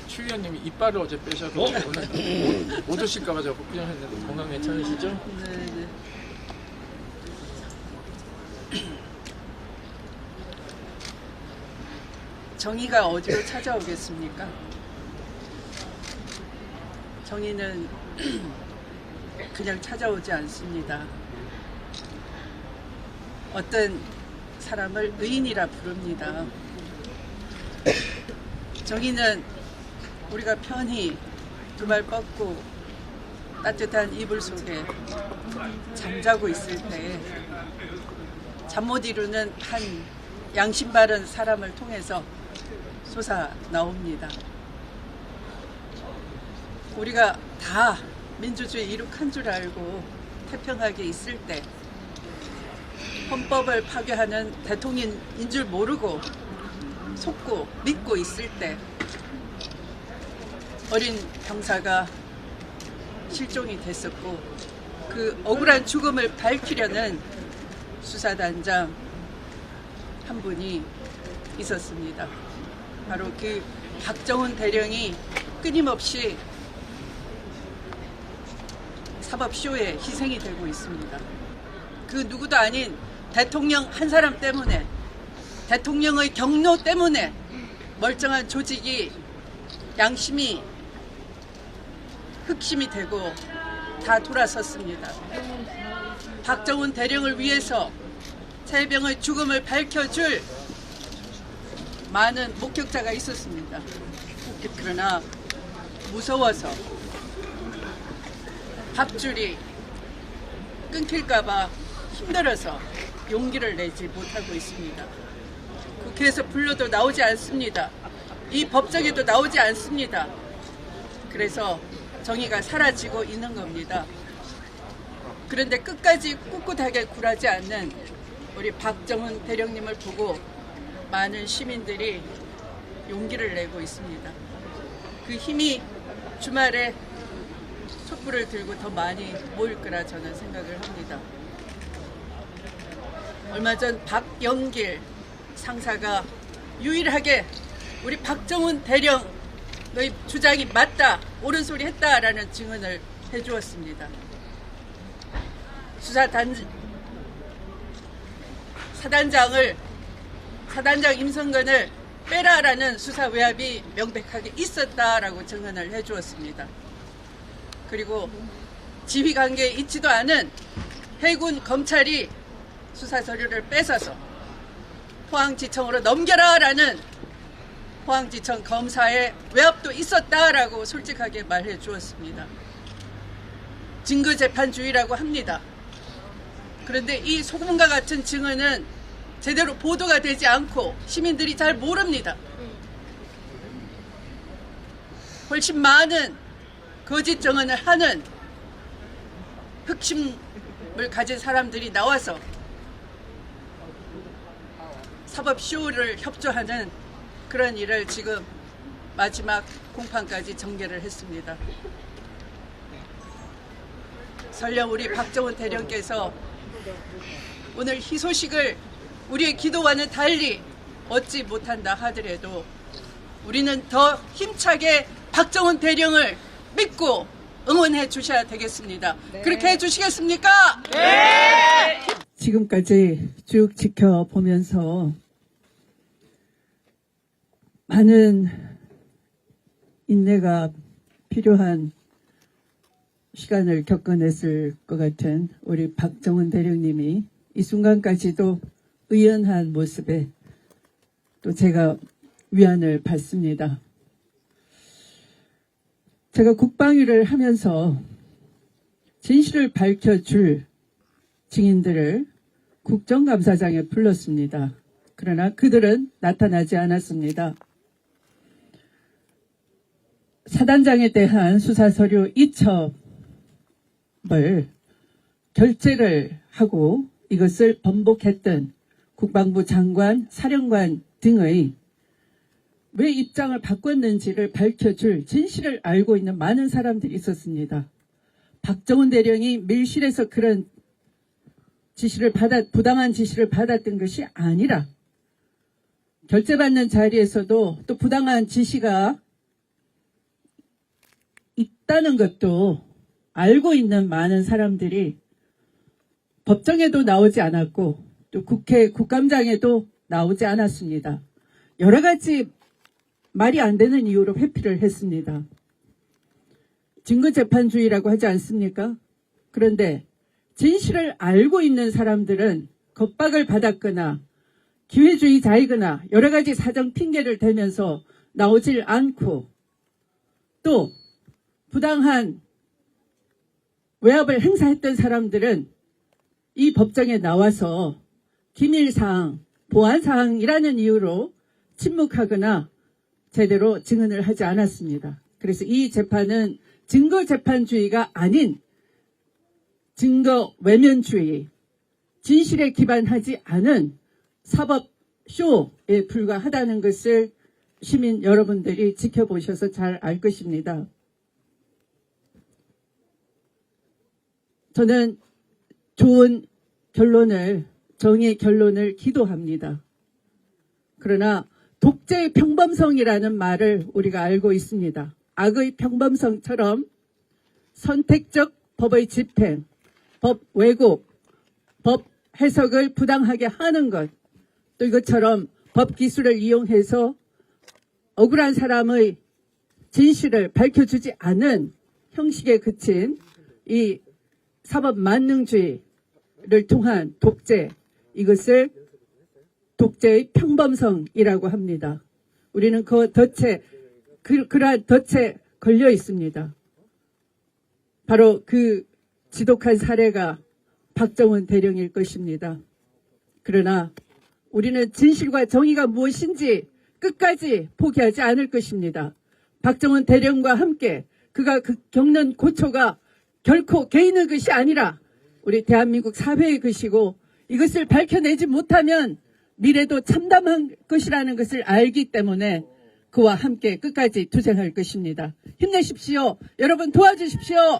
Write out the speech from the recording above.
추 의원님이 이빨을 어제 빼셔서 오늘 못 오실까봐 제가 걱정했는데 건강 괜찮으시죠? 네. 정의가 어디로 찾아오겠습니까? 정의는 그냥 찾아오지 않습니다. 어떤 사람을 의인이라 부릅니다. 정의는 우리가 편히 두 발 뻗고 따뜻한 이불 속에 잠자고 있을 때 잠 못 이루는 한 양심 바른 사람을 통해서 솟아 나옵니다. 우리가 다 민주주의 이룩한 줄 알고 태평하게 있을 때 헌법을 파괴하는 대통령인 줄 모르고 속고 믿고 있을 때 어린 병사가 실종이 됐었고 그 억울한 죽음을 밝히려는 수사단장 한 분이 있었습니다. 바로 그 박정훈 대령이 끊임없이 사법쇼에 희생이 되고 있습니다. 그 누구도 아닌 대통령 한 사람 때문에, 대통령의 경로 때문에 멀쩡한 조직이 양심이 흑심이 되고 다 돌아섰습니다. 박정훈 대령을 위해서 최병의 죽음을 밝혀줄 많은 목격자가 있었습니다. 그러나 무서워서 밥줄이 끊길까봐 힘들어서 용기를 내지 못하고 있습니다. 국회에서 불러도 나오지 않습니다. 이 법정에도 나오지 않습니다. 그래서 정의가 사라지고 있는 겁니다. 그런데 끝까지 꿋꿋하게 굴하지 않는 우리 박정훈 대령님을 보고 많은 시민들이 용기를 내고 있습니다. 그 힘이 주말에 촛불을 들고 더 많이 모일 거라 저는 생각을 합니다. 얼마 전 박영길 상사가 유일하게 우리 박정훈 대령 너희 주장이 맞다, 옳은 소리 했다라는 증언을 해주었습니다. 사단장 임성근을 빼라라는 수사 외압이 명백하게 있었다라고 증언을 해주었습니다. 그리고 지휘관계에 있지도 않은 해군 검찰이 수사 서류를 뺏어서 포항지청으로 넘겨라라는 포항지청 검사의 외압도 있었다라고 솔직하게 말해 주었습니다. 증거재판주의라고 합니다. 그런데 이 소금과 같은 증언은 제대로 보도가 되지 않고 시민들이 잘 모릅니다. 훨씬 많은 거짓 증언을 하는 흑심을 가진 사람들이 나와서 사법쇼를 협조하는 그런 일을 지금 마지막 공판까지 전개를 했습니다. 설령 우리 박정훈 대령께서 오늘 희소식을 우리의 기도와는 달리 얻지 못한다 하더라도 우리는 더 힘차게 박정훈 대령을 믿고 응원해 주셔야 되겠습니다. 네. 그렇게 해 주시겠습니까? 네! 지금까지 쭉 지켜보면서 많은 인내가 필요한 시간을 겪어냈을 것 같은 우리 박정훈 대령님이 이 순간까지도 의연한 모습에 또 제가 위안을 받습니다. 제가 국방위를 하면서 진실을 밝혀줄 증인들을 국정감사장에 불렀습니다. 그러나 그들은 나타나지 않았습니다. 사단장에 대한 수사서류 2첩을 결재를 하고 이것을 번복했던 국방부 장관, 사령관 등의 왜 입장을 바꿨는지를 밝혀줄 진실을 알고 있는 많은 사람들이 있었습니다. 박정훈 대령이 밀실에서 그런 부당한 지시를 받았던 것이 아니라 결재받는 자리에서도 또 부당한 지시가 있다는 것도 알고 있는 많은 사람들이 법정에도 나오지 않았고 또 국회 국감장에도 나오지 않았습니다. 여러 가지 말이 안 되는 이유로 회피를 했습니다. 증거재판주의라고 하지 않습니까? 그런데 진실을 알고 있는 사람들은 겁박을 받았거나 기회주의자이거나 여러 가지 사정 핑계를 대면서 나오질 않고 또 부당한 외압을 행사했던 사람들은 이 법정에 나와서 기밀사항, 보안사항이라는 이유로 침묵하거나 제대로 증언을 하지 않았습니다. 그래서 이 재판은 증거재판주의가 아닌 증거 외면주의, 진실에 기반하지 않은 사법쇼에 불과하다는 것을 시민 여러분들이 지켜보셔서 잘 알 것입니다. 저는 좋은 결론을, 정의의 결론을 기도합니다. 그러나 독재의 평범성이라는 말을 우리가 알고 있습니다. 악의 평범성처럼 선택적 법의 집행, 법 왜곡, 법 해석을 부당하게 하는 것, 또 이것처럼 법 기술을 이용해서 억울한 사람의 진실을 밝혀주지 않은 형식에 그친 이 사법 만능주의를 통한 독재, 이것을 독재의 평범성이라고 합니다. 우리는 그 덫에, 그러한 덫에 걸려 있습니다. 바로 그 지독한 사례가 박정훈 대령일 것입니다. 그러나 우리는 진실과 정의가 무엇인지 끝까지 포기하지 않을 것입니다. 박정훈 대령과 함께 그가 겪는 고초가 결코 개인의 것이 아니라 우리 대한민국 사회의 것이고 이것을 밝혀내지 못하면 미래도 참담한 것이라는 것을 알기 때문에 그와 함께 끝까지 투쟁할 것입니다. 힘내십시오. 여러분 도와주십시오.